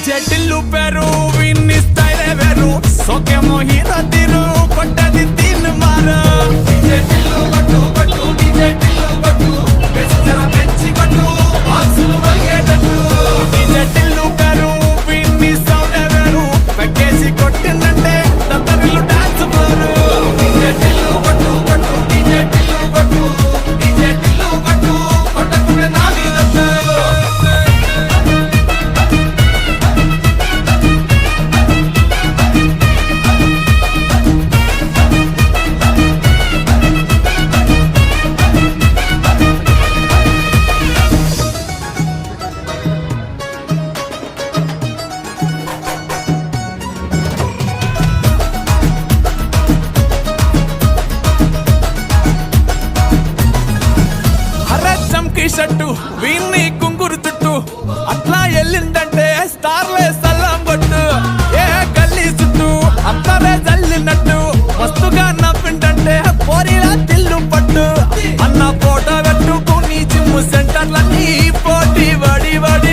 జటిల్లు పేరు విన్ని స్టైల్ వేరు సోకేమో హీరో తీరు కొట్టది తీన్ మారు జటిల్లు పట్టు పట్టు జటిల్లు పట్టు బెస్టర పెంచి పట్టు ఆసులు వగేటట్టు జటిల్లు పేరు విన్ని సౌండ్ వేరు పక్కేసి కొట్టిందంటే తత్తరిల్లు డాన్స్ మారు జటిల్లు పట్టు పట్టు జటిల్లు పట్టు జటిల్లు పట్టు కొట్టకునే నాది దట్టు షట్టు వీన్ని కుంగురు చుట్టూ అట్లా ఎల్లిందంటే స్టార్లే సల్లం కొట్టు ఏ గల్లీ చుట్టూ అంతరే జల్లినట్టు మస్తుగా నవ్విందంటే పోరీలా తిల్లు పట్టు అన్న ఫోటో పెట్టుకుని జిమ్ సెంటర్లన్నీ పోటీ వడి